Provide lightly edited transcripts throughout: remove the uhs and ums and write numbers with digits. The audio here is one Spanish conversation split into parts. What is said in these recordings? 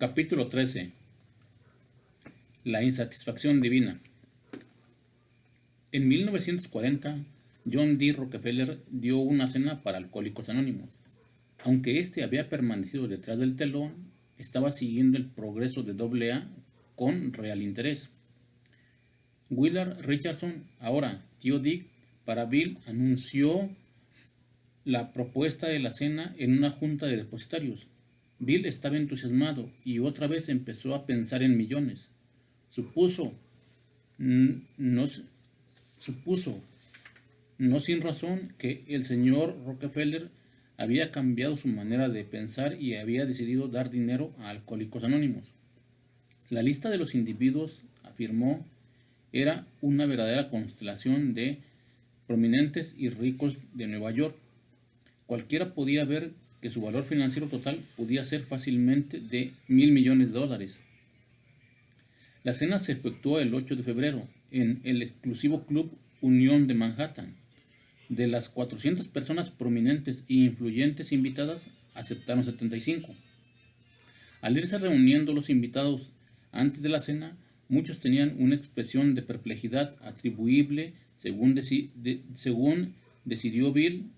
Capítulo 13. La insatisfacción divina. En 1940, John D. Rockefeller dio una cena para alcohólicos anónimos. Aunque éste había permanecido detrás del telón, estaba siguiendo el progreso de AA con real interés. Willard Richardson, ahora tío Dick, para Bill anunció la propuesta de la cena en una junta de depositarios. Bill estaba entusiasmado y otra vez empezó a pensar en millones. Supuso, no sin razón, que el señor Rockefeller había cambiado su manera de pensar y había decidido dar dinero a Alcohólicos Anónimos. La lista de los individuos, afirmó, era una verdadera constelación de prominentes y ricos de Nueva York. Cualquiera podía ver que su valor financiero total podía ser fácilmente de $1,000 millones. La cena se efectuó el 8 de febrero en el exclusivo Club Unión de Manhattan. De las 400 personas prominentes e influyentes invitadas, aceptaron 75. Al irse reuniendo los invitados antes de la cena, muchos tenían una expresión de perplejidad atribuible, según decidió Bill.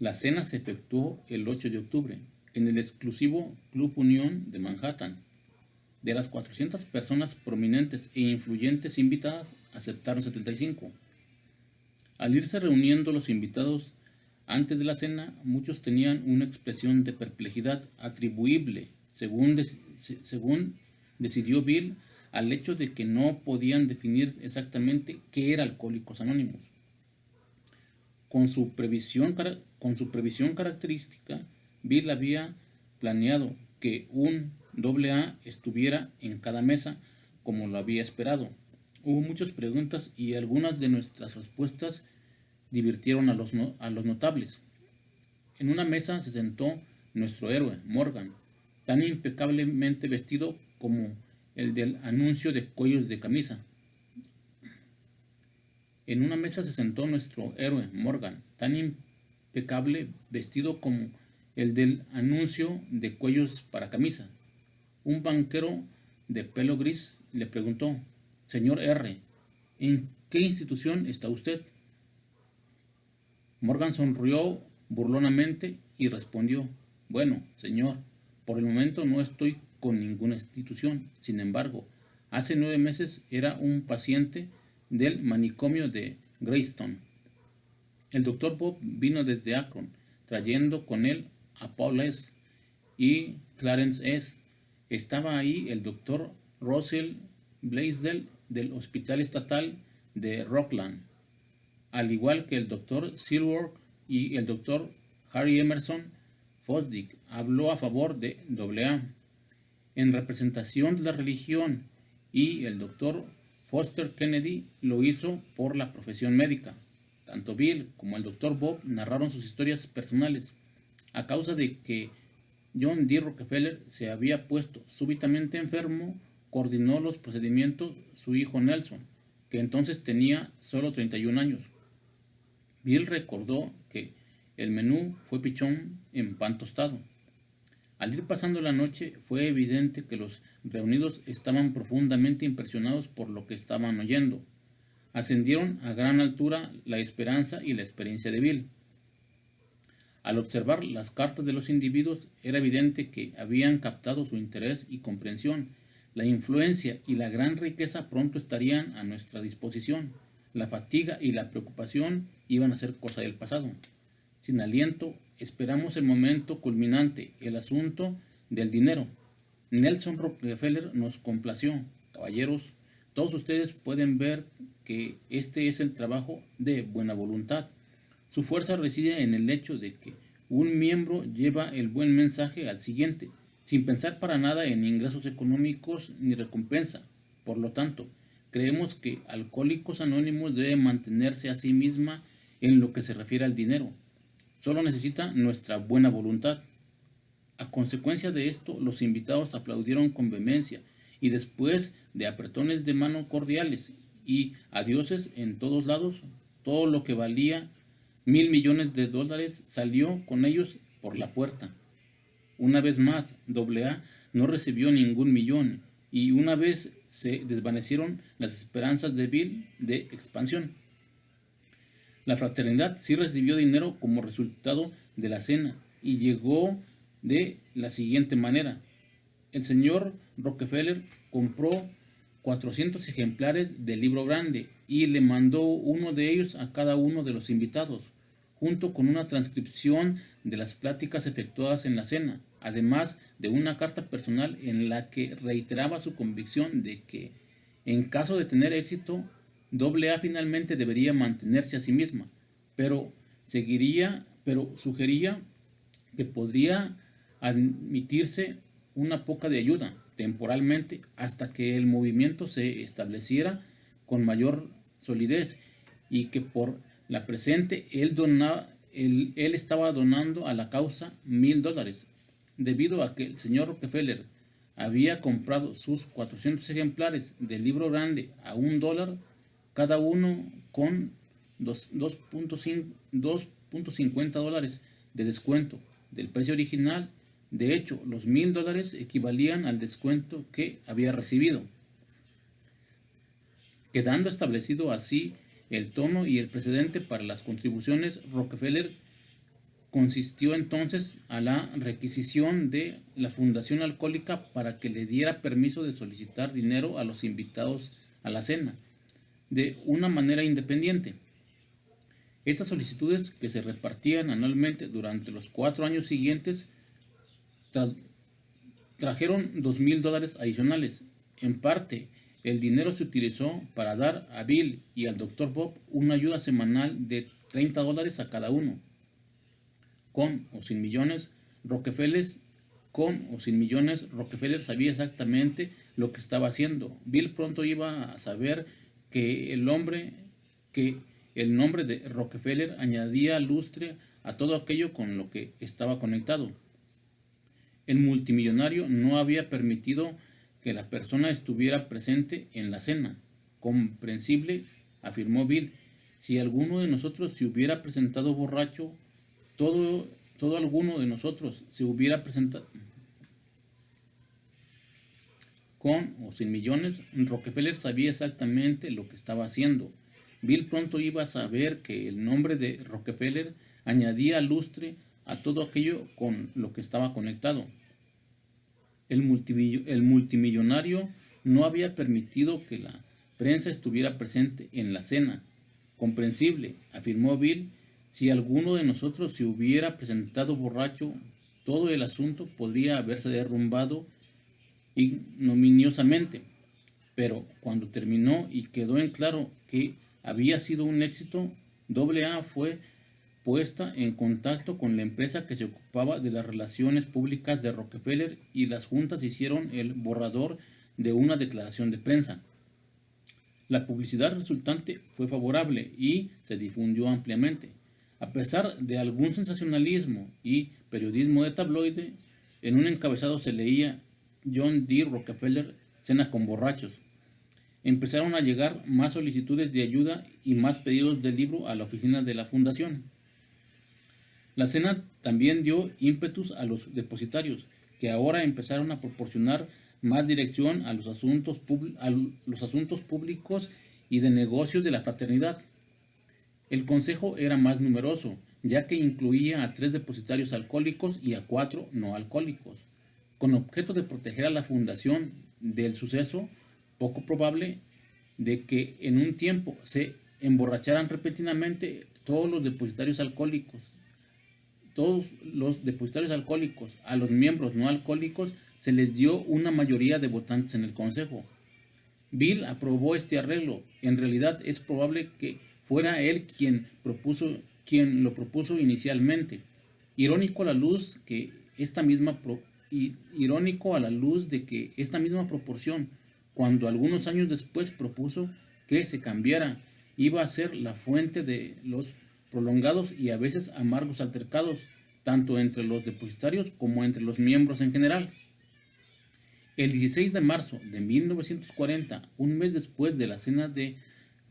La cena se efectuó el 8 de octubre en el exclusivo Club Unión de Manhattan. De las 400 personas prominentes e influyentes invitadas, aceptaron 75. Al irse reuniendo los invitados antes de la cena, muchos tenían una expresión de perplejidad atribuible, según decidió Bill, al hecho de que no podían definir exactamente qué era Alcohólicos Anónimos. Con su previsión característica, Bill había planeado que un AA estuviera en cada mesa, como lo había esperado. Hubo muchas preguntas y algunas de nuestras respuestas divirtieron a los notables. En una mesa se sentó nuestro héroe, Morgan, tan impecablemente vestido como el del anuncio de cuellos de camisa. En una mesa se sentó nuestro héroe, Morgan, tan impecable vestido como el del anuncio de cuellos para camisa. Un banquero de pelo gris le preguntó: «Señor R., ¿en qué institución está usted?». Morgan sonrió burlonamente y respondió: «Bueno, señor, por el momento no estoy con ninguna institución. Sin embargo, hace 9 meses era un paciente del manicomio de Greystone. El Dr. Bob vino desde Akron, trayendo con él a Paul S. y Clarence S. Estaba ahí el Dr. Russell Blaisdell del Hospital Estatal de Rockland, al igual que el Dr. Silworth y el Dr. Harry Emerson Fosdick. Habló a favor de AA en representación de la religión, y el Dr. Foster Kennedy lo hizo por la profesión médica. Tanto Bill como el Dr. Bob narraron sus historias personales. A causa de que John D. Rockefeller se había puesto súbitamente enfermo, coordinó los procedimientos su hijo Nelson, que entonces tenía solo 31 años. Bill recordó que el menú fue pichón en pan tostado. Al ir pasando la noche, fue evidente que los reunidos estaban profundamente impresionados por lo que estaban oyendo. Ascendieron a gran altura la esperanza y la experiencia de Bill. Al observar las cartas de los individuos, era evidente que habían captado su interés y comprensión. La influencia y la gran riqueza pronto estarían a nuestra disposición. La fatiga y la preocupación iban a ser cosa del pasado. Sin aliento, esperamos el momento culminante, el asunto del dinero. Nelson Rockefeller nos complació. Caballeros, todos ustedes pueden ver que este es el trabajo de buena voluntad. Su fuerza reside en el hecho de que un miembro lleva el buen mensaje al siguiente, sin pensar para nada en ingresos económicos ni recompensa. Por lo tanto, creemos que Alcohólicos Anónimos debe mantenerse a sí misma en lo que se refiere al dinero. Solo necesita nuestra buena voluntad. A consecuencia de esto, los invitados aplaudieron con vehemencia, y después de apretones de mano cordiales y adioses en todos lados, todo lo que valía $1,000 millones salió con ellos por la puerta. Una vez más, AA no recibió ningún millón y una vez se desvanecieron las esperanzas de Bill de expansión. La fraternidad sí recibió dinero como resultado de la cena y llegó de la siguiente manera. El señor Rockefeller compró 400 ejemplares del libro grande y le mandó uno de ellos a cada uno de los invitados, junto con una transcripción de las pláticas efectuadas en la cena, además de una carta personal en la que reiteraba su convicción de que, en caso de tener éxito, AA finalmente debería mantenerse a sí misma, pero sugería que podría admitirse una poca de ayuda temporalmente hasta que el movimiento se estableciera con mayor solidez y que por la presente él estaba donando a la causa $1,000 debido a que el señor Rockefeller había comprado sus 400 ejemplares del libro grande a $1 cada uno con 2.50 dólares de descuento del precio original. De hecho, los $1,000 equivalían al descuento que había recibido, quedando establecido así el tono y el precedente para las contribuciones. Rockefeller consistió entonces a la requisición de la Fundación Alcohólica para que le diera permiso de solicitar dinero a los invitados a la cena, de una manera independiente. Estas solicitudes, que se repartían anualmente durante los 4 años siguientes, trajeron $2,000 adicionales. En parte, el dinero se utilizó para dar a Bill y al Dr. Bob una ayuda semanal de $30 a cada uno. Con o sin millones, Rockefeller sabía exactamente lo que estaba haciendo. Bill pronto iba a saber que el nombre de Rockefeller añadía lustre a todo aquello con lo que estaba conectado. El multimillonario no había permitido que la persona estuviera presente en la cena. Comprensible, afirmó Bill. Si alguno de nosotros se hubiera presentado borracho, todo alguno de nosotros se hubiera presentado. Con o sin millones, Rockefeller sabía exactamente lo que estaba haciendo. Bill pronto iba a saber que el nombre de Rockefeller añadía lustre a todo aquello con lo que estaba conectado. El multimillonario no había permitido que la prensa estuviera presente en la cena. Comprensible, afirmó Bill. Si alguno de nosotros se hubiera presentado borracho, todo el asunto podría haberse derrumbado ignominiosamente. Pero cuando terminó y quedó en claro que había sido un éxito, AA fue puesta en contacto con la empresa que se ocupaba de las relaciones públicas de Rockefeller y las juntas hicieron el borrador de una declaración de prensa. La publicidad resultante fue favorable y se difundió ampliamente. A pesar de algún sensacionalismo y periodismo de tabloide, en un encabezado se leía: John D. Rockefeller cena con borrachos. Empezaron a llegar más solicitudes de ayuda y más pedidos de libro a la oficina de la fundación. La cena también dio ímpetus a los depositarios, que ahora empezaron a proporcionar más dirección a los asuntos públicos y de negocios de la fraternidad. El consejo era más numeroso, ya que incluía a 3 depositarios alcohólicos y a 4 no alcohólicos. Con objeto de proteger a la fundación del suceso poco probable de que en un tiempo se emborracharan repentinamente todos los depositarios alcohólicos, a los miembros no alcohólicos se les dio una mayoría de votantes en el consejo. Bill aprobó este arreglo. En realidad es probable que fuera él quien lo propuso inicialmente. Irónico a la luz de que esta misma proporción, cuando algunos años después propuso que se cambiara, iba a ser la fuente de los prolongados y a veces amargos altercados, tanto entre los depositarios como entre los miembros en general. El 16 de marzo de 1940, un mes después de la cena de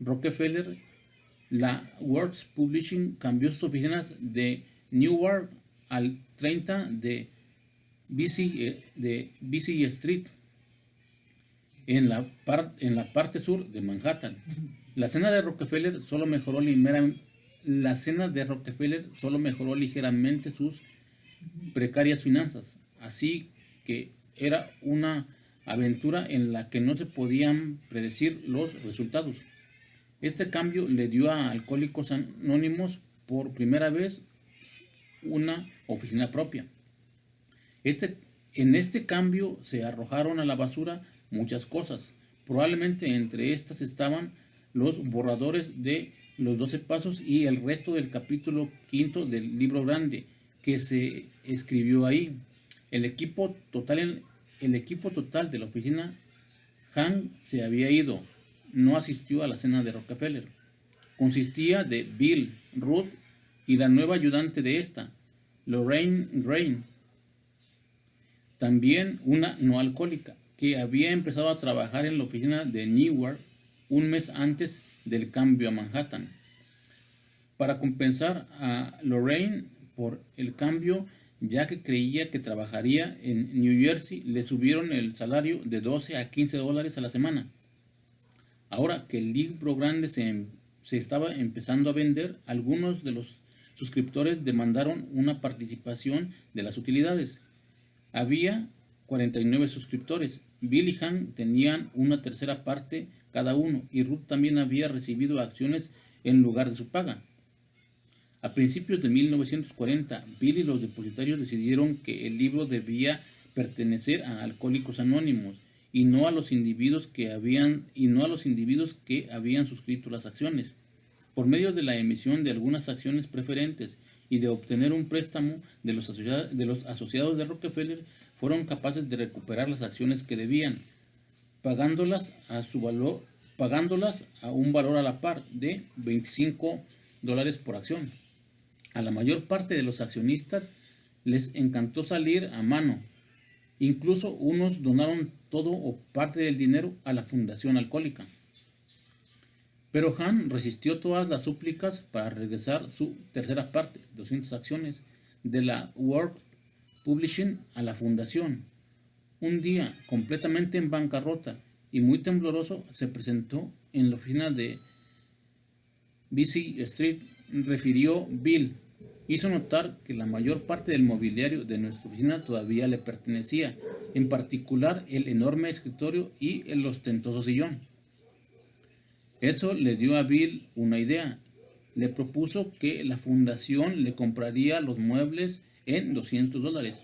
Rockefeller, la Words Publishing cambió sus oficinas de Newark al 30 de Vesey Street, en la parte sur de Manhattan. La cena de Rockefeller solo mejoró ligeramente sus precarias finanzas, así que era una aventura en la que no se podían predecir los resultados. Este cambio le dio a Alcohólicos Anónimos por primera vez una oficina propia. En este cambio se arrojaron a la basura muchas cosas. Probablemente entre estas estaban los borradores de los 12 pasos y el resto del capítulo 5 del libro grande que se escribió ahí. El equipo total de la oficina. Hank se había ido, no asistió a la cena de Rockefeller. Consistía de Bill, Ruth y la nueva ayudante de esta, Lorraine Greene, también una no alcohólica, que había empezado a trabajar en la oficina de Newark un mes antes del cambio a Manhattan. Para compensar a Lorraine por el cambio, ya que creía que trabajaría en New Jersey, le subieron el salario de 12 a 15 dólares a la semana. Ahora que el libro grande se estaba empezando a vender, algunos de los suscriptores demandaron una participación de las utilidades. Había 49 suscriptores. Bill y Hank tenían una tercera parte cada uno, y Ruth también había recibido acciones en lugar de su paga. A principios de 1940, Bill y los depositarios decidieron que el libro debía pertenecer a Alcohólicos Anónimos y no a los individuos que habían suscrito las acciones. Por medio de la emisión de algunas acciones preferentes y de obtener un préstamo de los asociados de Rockefeller, fueron capaces de recuperar las acciones que debían, pagándolas a un valor a la par de $25 por acción. A la mayor parte de los accionistas les encantó salir a mano. Incluso unos donaron todo o parte del dinero a la fundación alcohólica. Pero Han resistió todas las súplicas para regresar su tercera parte, 200 acciones, de la World Publishing a la fundación. Un día, completamente en bancarrota y muy tembloroso, se presentó en la oficina de Vesey Street. Refirió Bill. Hizo notar que la mayor parte del mobiliario de nuestra oficina todavía le pertenecía, en particular el enorme escritorio y el ostentoso sillón. Eso le dio a Bill una idea. Le propuso que la fundación le compraría los muebles en $200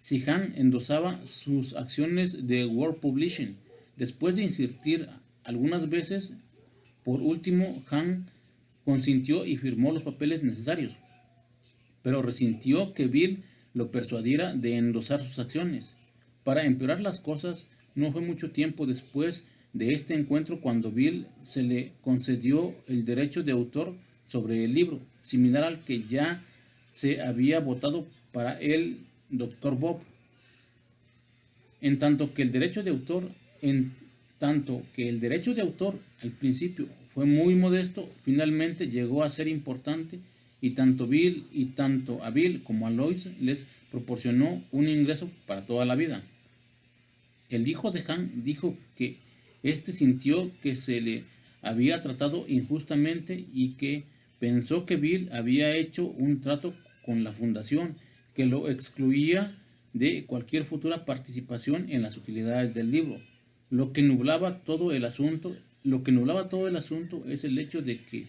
si Han endosaba sus acciones de World Publishing. Después de insistir algunas veces, por último Han consintió y firmó los papeles necesarios, pero resintió que Bill lo persuadiera de endosar sus acciones. Para empeorar las cosas, no fue mucho tiempo después de este encuentro cuando Bill se le concedió el derecho de autor sobre el libro, similar al que ya se había votado para el Dr. Bob. En tanto que el derecho de autor al principio fue muy modesto, finalmente llegó a ser importante, y tanto a Bill como a Lois les proporcionó un ingreso para toda la vida. El hijo de Han dijo que sintió que se le había tratado injustamente y que pensó que Bill había hecho un trato con la fundación que lo excluía de cualquier futura participación en las utilidades del libro. Lo que nublaba todo el asunto es el hecho de que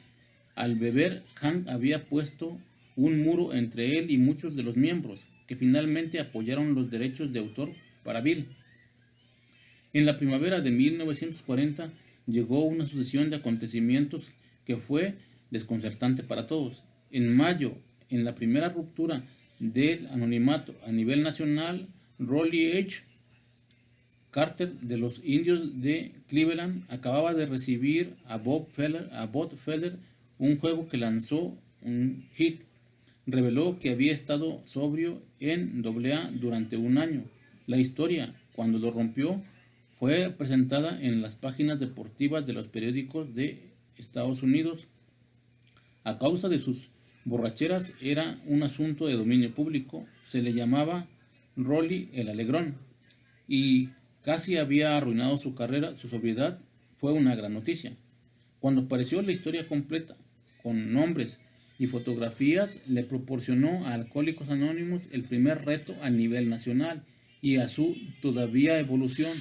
al beber, Hank había puesto un muro entre él y muchos de los miembros, que finalmente apoyaron los derechos de autor para Bill. En la primavera de 1940 llegó una sucesión de acontecimientos que fue desconcertante para todos. En mayo, en la primera ruptura del anonimato a nivel nacional, Rollie H. Carter de los Indios de Cleveland acababa de recibir a Bob Feller, un juego que lanzó un hit. Reveló que había estado sobrio en AA durante un año. La historia, cuando lo rompió, fue presentada en las páginas deportivas de los periódicos de Estados Unidos. A causa de sus borracheras, era un asunto de dominio público. Se le llamaba Rolly el Alegrón, y casi había arruinado su carrera. Su sobriedad fue una gran noticia. Cuando apareció la historia completa, con nombres y fotografías, le proporcionó a Alcohólicos Anónimos el primer reto a nivel nacional y a su todavía evolución,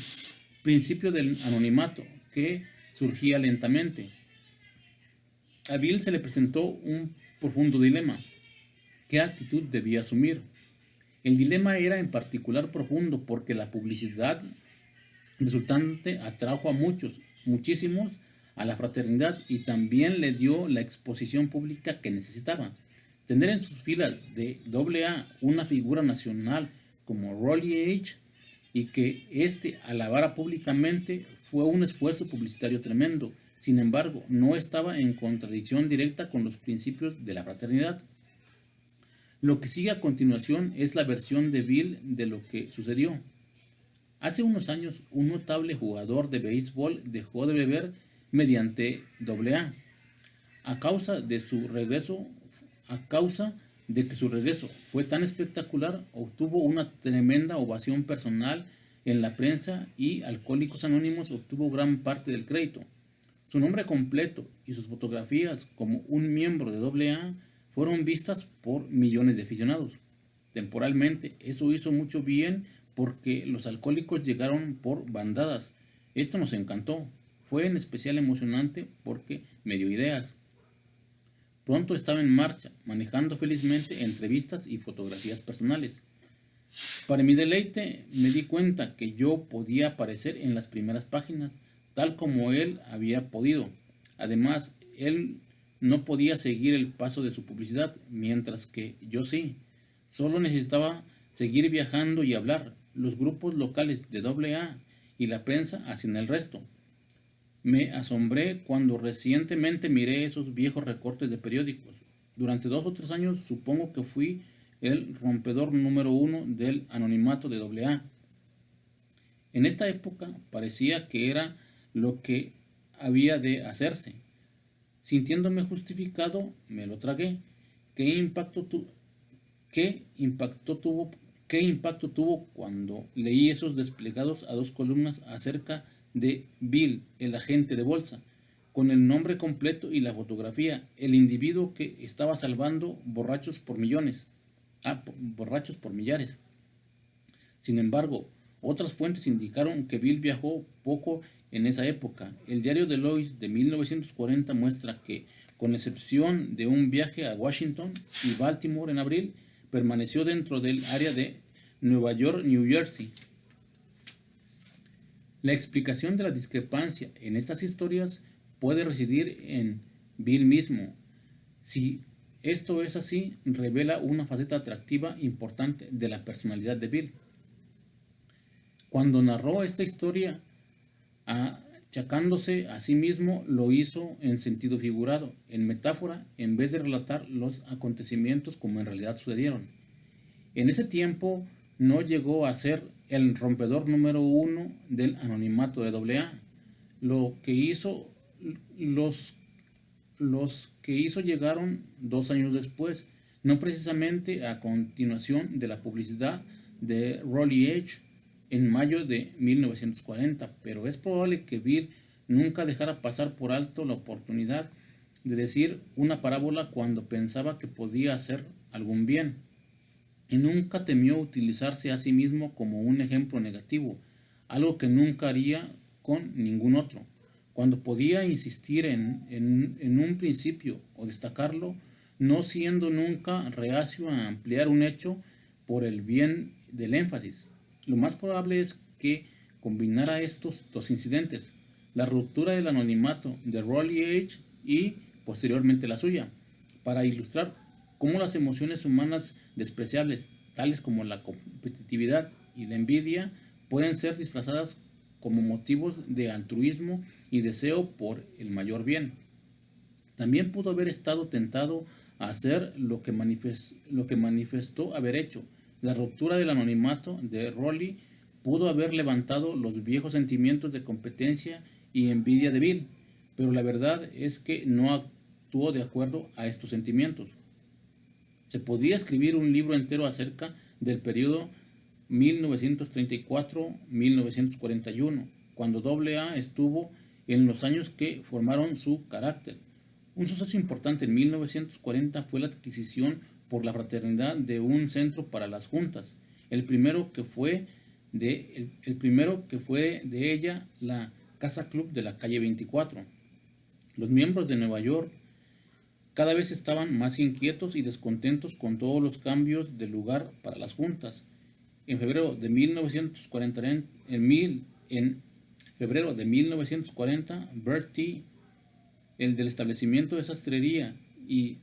principio del anonimato, que surgía lentamente. A Bill se le presentó un profundo dilema. ¿Qué actitud debía asumir? El dilema era en particular profundo porque la publicidad resultante atrajo a muchísimos, a la fraternidad, y también le dio la exposición pública que necesitaba. Tener en sus filas de AA una figura nacional como Rolly H. y que éste alabara públicamente fue un esfuerzo publicitario tremendo. Sin embargo, no estaba en contradicción directa con los principios de la fraternidad. Lo que sigue a continuación es la versión de Bill de lo que sucedió. Hace unos años, un notable jugador de béisbol dejó de beber mediante AA. A causa de que su regreso fue tan espectacular, obtuvo una tremenda ovación personal en la prensa y Alcohólicos Anónimos obtuvo gran parte del crédito. Su nombre completo y sus fotografías como un miembro de AA fueron vistas por millones de aficionados. Temporalmente, eso hizo mucho bien porque los alcohólicos llegaron por bandadas. Esto nos encantó. Fue en especial emocionante porque me dio ideas. Pronto estaba en marcha, manejando felizmente entrevistas y fotografías personales. Para mi deleite, me di cuenta que yo podía aparecer en las primeras páginas, tal como él había podido. Además, él no podía seguir el paso de su publicidad, mientras que yo sí. Solo necesitaba seguir viajando y hablar. Los grupos locales de AA y la prensa hacían el resto. Me asombré cuando recientemente miré esos viejos recortes de periódicos. Durante 2 o 3 años supongo que fui el rompedor número 1 del anonimato de AA. En esta época parecía que era lo que había de hacerse. Sintiéndome justificado, me lo tragué. ¿Qué impacto tuvo cuando leí esos desplegados a 2 columnas acerca de Bill, el agente de bolsa, con el nombre completo y la fotografía, el individuo que estaba salvando borrachos por millares? Sin embargo, otras fuentes indicaron que Bill viajó poco en esa época. El diario de Lois de 1940 muestra que, con excepción de un viaje a Washington y Baltimore en abril, permaneció dentro del área de Nueva York-New Jersey. La explicación de la discrepancia en estas historias puede residir en Bill mismo. Si esto es así, revela una faceta atractiva importante de la personalidad de Bill. Cuando narró esta historia, achacándose a sí mismo, lo hizo en sentido figurado, en metáfora, en vez de relatar los acontecimientos como en realidad sucedieron. En ese tiempo no llegó a ser el rompedor número 1 del anonimato de AA. Los que hizo llegaron 2 años después, no precisamente a continuación de la publicidad de Rolly H. en mayo de 1940, pero es probable que Bill nunca dejara pasar por alto la oportunidad de decir una parábola cuando pensaba que podía hacer algún bien, y nunca temió utilizarse a sí mismo como un ejemplo negativo, algo que nunca haría con ningún otro. Cuando podía insistir en un principio o destacarlo, no siendo nunca reacio a ampliar un hecho por el bien del énfasis. Lo más probable es que combinara estos 2 incidentes, la ruptura del anonimato de Rolly H. y posteriormente la suya, para ilustrar cómo las emociones humanas despreciables, tales como la competitividad y la envidia, pueden ser disfrazadas como motivos de altruismo y deseo por el mayor bien. También pudo haber estado tentado a hacer lo que manifestó haber hecho. La ruptura del anonimato de Rolly pudo haber levantado los viejos sentimientos de competencia y envidia de Bill, pero la verdad es que no actuó de acuerdo a estos sentimientos. Se podía escribir un libro entero acerca del periodo 1934-1941, cuando AA estuvo en los años que formaron su carácter. Un suceso importante en 1940 fue la adquisición por la fraternidad de un centro para las juntas, el primero que fue de ella, la Casa Club de la calle 24. Los miembros de Nueva York cada vez estaban más inquietos y descontentos con todos los cambios de lugar para las juntas. En febrero de 1940, Bertie, el del establecimiento de sastrería, y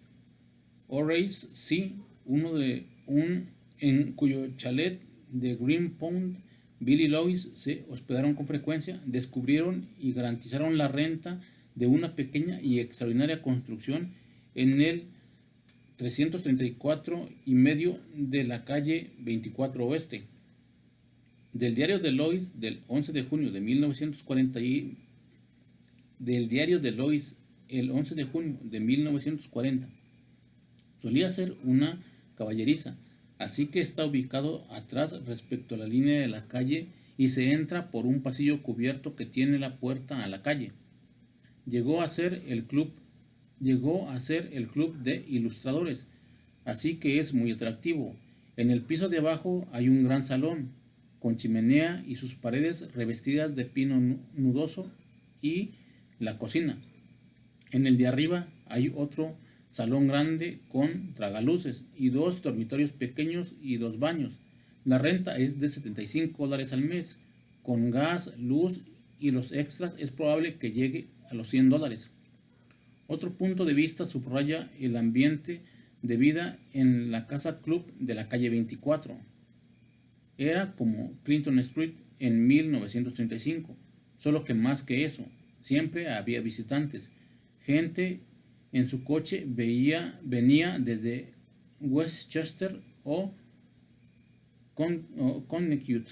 Horace C., en cuyo chalet de Green Pond Bill y Lois se hospedaron con frecuencia, descubrieron y garantizaron la renta de una pequeña y extraordinaria construcción en el 334 y medio de la calle 24 Oeste. Del diario de Lois del 11 de junio de 1940 el 11 de junio de 1940. Solía ser una caballeriza, así que está ubicado atrás respecto a la línea de la calle y se entra por un pasillo cubierto que tiene la puerta a la calle. Llegó a ser el club de ilustradores, así que es muy atractivo. En el piso de abajo hay un gran salón, con chimenea y sus paredes revestidas de pino nudoso, y la cocina. En el de arriba hay otro salón grande con tragaluces y 2 dormitorios pequeños y 2 baños. La renta es de $75 al mes. Con gas, luz y los extras es probable que llegue a los $100. Otro punto de vista subraya el ambiente de vida en la Casa Club de la calle 24. Era como Clinton Street en 1935, solo que más que eso, siempre había visitantes. Gente en su coche venía desde Westchester o Connecticut,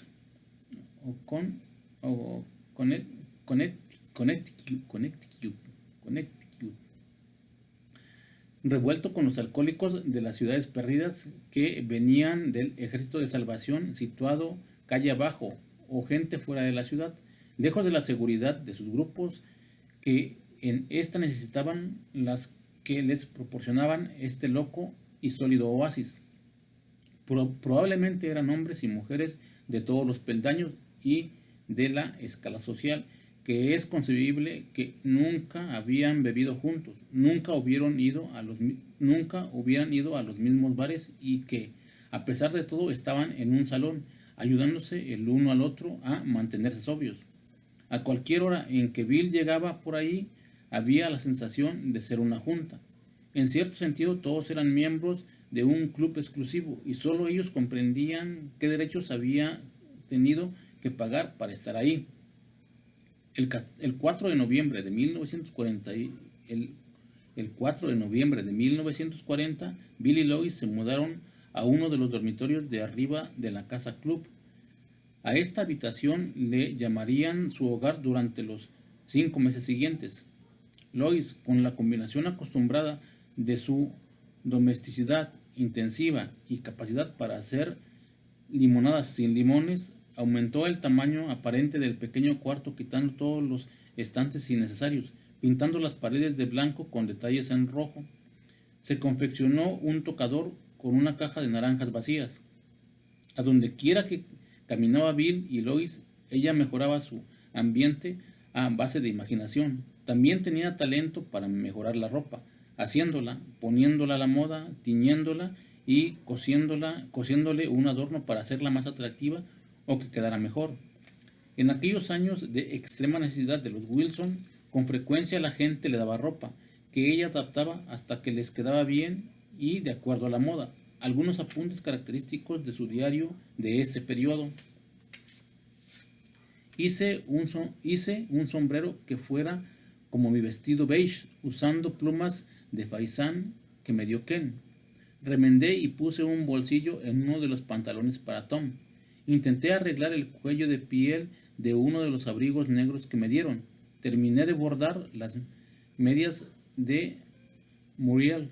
revuelto con los alcohólicos de las ciudades perdidas que venían del Ejército de Salvación situado calle abajo, o gente fuera de la ciudad, lejos de la seguridad de sus grupos, que en esta necesitaban las que les proporcionaban este loco y sólido oasis. Probablemente eran hombres y mujeres de todos los peldaños y de la escala social, que es concebible que nunca habían bebido juntos, nunca hubieran ido a los mismos bares, y que, a pesar de todo, estaban en un salón, ayudándose el uno al otro a mantenerse sobrios. A cualquier hora en que Bill llegaba por ahí, había la sensación de ser una junta. En cierto sentido, todos eran miembros de un club exclusivo, y solo ellos comprendían qué derechos había tenido que pagar para estar ahí. El 4 de noviembre de 1940, Bill y Lois se mudaron a uno de los dormitorios de arriba de la Casa Club. A esta habitación le llamarían su hogar durante los 5 meses siguientes. Lois, con la combinación acostumbrada de su domesticidad intensiva y capacidad para hacer limonadas sin limones, aumentó el tamaño aparente del pequeño cuarto, quitando todos los estantes innecesarios, pintando las paredes de blanco con detalles en rojo. Se confeccionó un tocador con una caja de naranjas vacías. A donde quiera que caminaba Bill y Lois, ella mejoraba su ambiente a base de imaginación. También tenía talento para mejorar la ropa, haciéndola, poniéndola a la moda, tiñéndola y cosiéndole un adorno para hacerla más atractiva o que quedara mejor. En aquellos años de extrema necesidad de los Wilson, con frecuencia la gente le daba ropa, que ella adaptaba hasta que les quedaba bien y de acuerdo a la moda. Algunos apuntes característicos de su diario de ese periodo. Hice un sombrero que fuera como mi vestido beige, usando plumas de faisán que me dio Ken. Remendé y puse un bolsillo en uno de los pantalones para Tom. Intenté arreglar el cuello de piel de uno de los abrigos negros que me dieron. Terminé de bordar las medias de Muriel.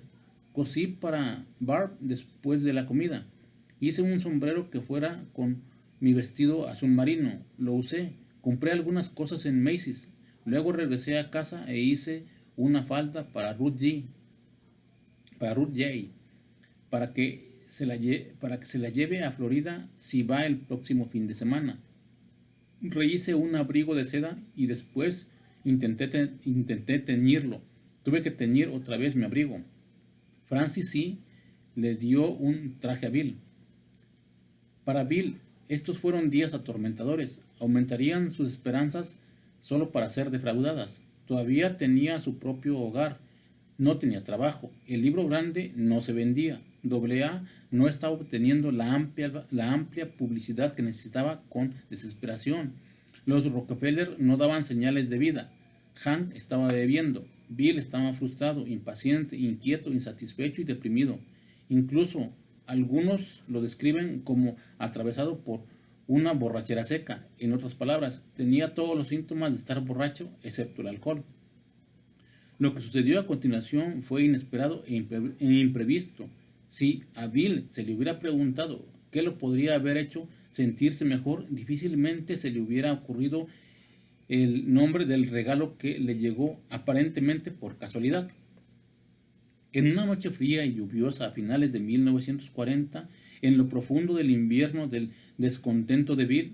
Cosí para Barb después de la comida. Hice un sombrero que fuera con mi vestido azul marino, lo usé, compré algunas cosas en Macy's, luego regresé a casa e hice una falda para Ruth J, para que se la lleve a Florida si va el próximo fin de semana. Rehice un abrigo de seda y después intenté teñirlo. Tuve que teñir otra vez mi abrigo. Francis C. le dio un traje a Bill. Para Bill, estos fueron días atormentadores. Aumentarían sus esperanzas solo para ser defraudadas. Todavía tenía su propio hogar. No tenía trabajo. El libro grande no se vendía. AA no estaba obteniendo la amplia publicidad que necesitaba con desesperación. Los Rockefeller no daban señales de vida. Hank estaba bebiendo. Bill estaba frustrado, impaciente, inquieto, insatisfecho y deprimido. Incluso algunos lo describen como atravesado por una borrachera seca. En otras palabras, tenía todos los síntomas de estar borracho, excepto el alcohol. Lo que sucedió a continuación fue inesperado e imprevisto. Si a Bill se le hubiera preguntado qué lo podría haber hecho sentirse mejor, difícilmente se le hubiera ocurrido el nombre del regalo que le llegó aparentemente por casualidad. En una noche fría y lluviosa a finales de 1940, en lo profundo del invierno del descontento de Bill,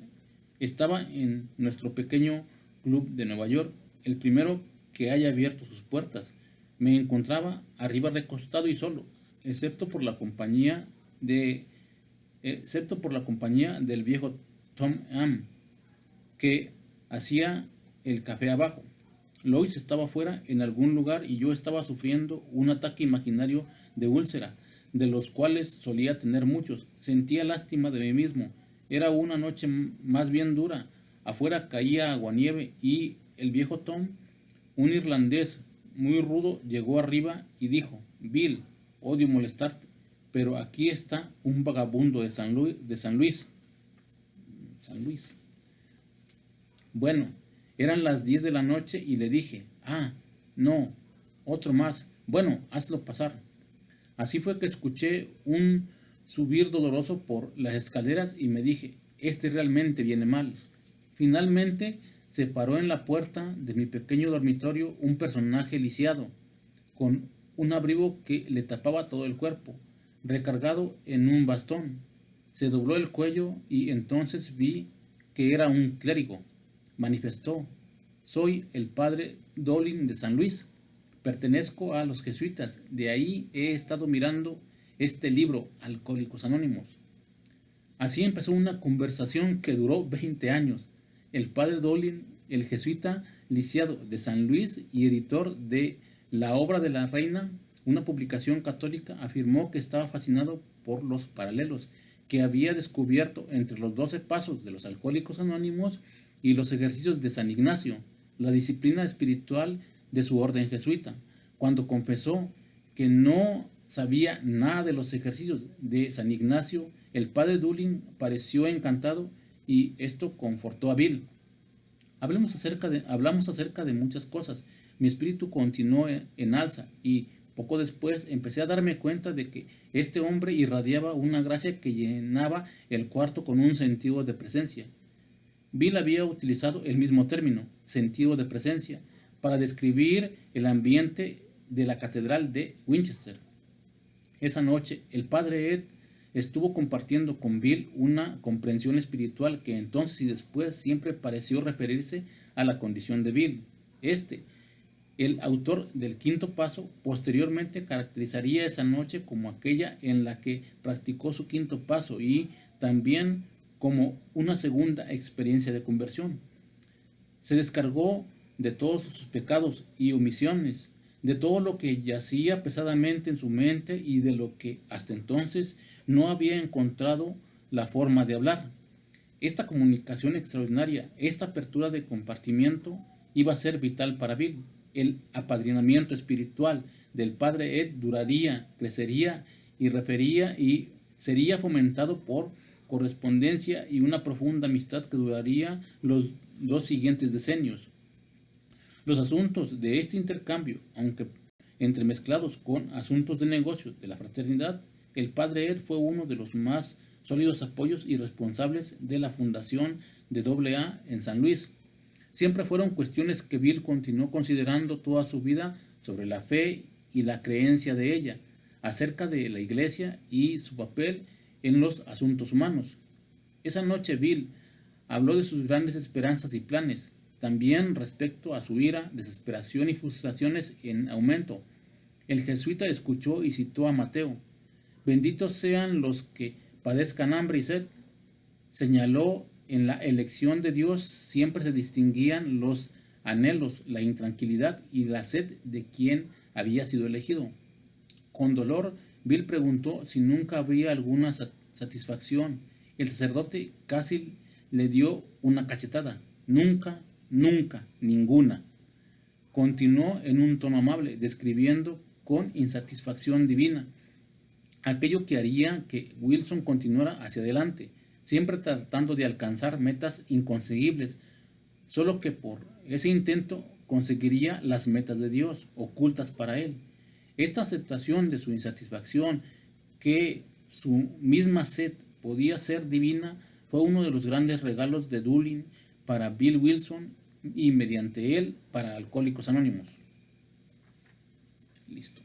estaba en nuestro pequeño club de Nueva York, el primero que haya abierto sus puertas. Me encontraba arriba recostado y solo, excepto por la compañía del viejo Tom Am, que hacía el café abajo. Lois estaba fuera en algún lugar y yo estaba sufriendo un ataque imaginario de úlcera, de los cuales solía tener muchos. Sentía lástima de mí mismo. Era una noche más bien dura. Afuera caía aguanieve y el viejo Tom, un irlandés muy rudo, llegó arriba y dijo: Bill, odio molestarte, pero aquí está un vagabundo de San Luis. Bueno, eran las 10 de la noche y le dije: no, otro más. Bueno, hazlo pasar. Así fue que escuché un subir doloroso por las escaleras y me dije: este realmente viene mal. Finalmente se paró en la puerta de mi pequeño dormitorio un personaje lisiado, con un abrigo que le tapaba todo el cuerpo, recargado en un bastón. Se dobló el cuello y entonces vi que era un clérigo. Manifestó: soy el padre Dolin de San Luis, pertenezco a los jesuitas, de ahí he estado mirando este libro, Alcohólicos Anónimos. Así empezó una conversación que duró 20 años. El padre Dolin, el jesuita lisiado de San Luis y editor de La Obra de la Reina, una publicación católica, afirmó que estaba fascinado por los paralelos que había descubierto entre los 12 pasos de los Alcohólicos Anónimos y los ejercicios de San Ignacio, la disciplina espiritual de su orden jesuita. Cuando confesó que no sabía nada de los ejercicios de San Ignacio, el padre Dolin pareció encantado y esto confortó a Bill. Hablamos acerca de muchas cosas. Mi espíritu continuó en alza y poco después empecé a darme cuenta de que este hombre irradiaba una gracia que llenaba el cuarto con un sentido de presencia. Bill había utilizado el mismo término, sentido de presencia, para describir el ambiente de la catedral de Winchester. Esa noche, el padre Ed estuvo compartiendo con Bill una comprensión espiritual que entonces y después siempre pareció referirse a la condición de Bill. El autor del quinto paso, posteriormente caracterizaría esa noche como aquella en la que practicó su quinto paso y también como una segunda experiencia de conversión. Se descargó de todos sus pecados y omisiones, de todo lo que yacía pesadamente en su mente y de lo que hasta entonces no había encontrado la forma de hablar. Esta comunicación extraordinaria, esta apertura de compartimiento iba a ser vital para Bill. El apadrinamiento espiritual del padre Ed duraría, crecería y sería fomentado por correspondencia y una profunda amistad que duraría los 2 siguientes decenios. Los asuntos de este intercambio, aunque entremezclados con asuntos de negocio de la fraternidad, el padre Ed fue uno de los más sólidos apoyos y responsables de la fundación de AA en San Luis. Siempre fueron cuestiones que Bill continuó considerando toda su vida sobre la fe y la creencia de ella, acerca de la iglesia y su papel en los asuntos humanos. Esa noche Bill habló de sus grandes esperanzas y planes, también respecto a su ira, desesperación y frustraciones en aumento. El jesuita escuchó y citó a Mateo: «Benditos sean los que padezcan hambre y sed». Señaló: en la elección de Dios siempre se distinguían los anhelos, la intranquilidad y la sed de quien había sido elegido. Con dolor, Bill preguntó si nunca habría alguna satisfacción. El sacerdote casi le dio una cachetada. «Nunca, nunca, ninguna». Continuó en un tono amable, describiendo con insatisfacción divina aquello que haría que Wilson continuara hacia adelante, siempre tratando de alcanzar metas inconseguibles, solo que por ese intento conseguiría las metas de Dios, ocultas para él. Esta aceptación de su insatisfacción, que su misma sed podía ser divina, fue uno de los grandes regalos de Dulin para Bill Wilson y mediante él para Alcohólicos Anónimos. Listo.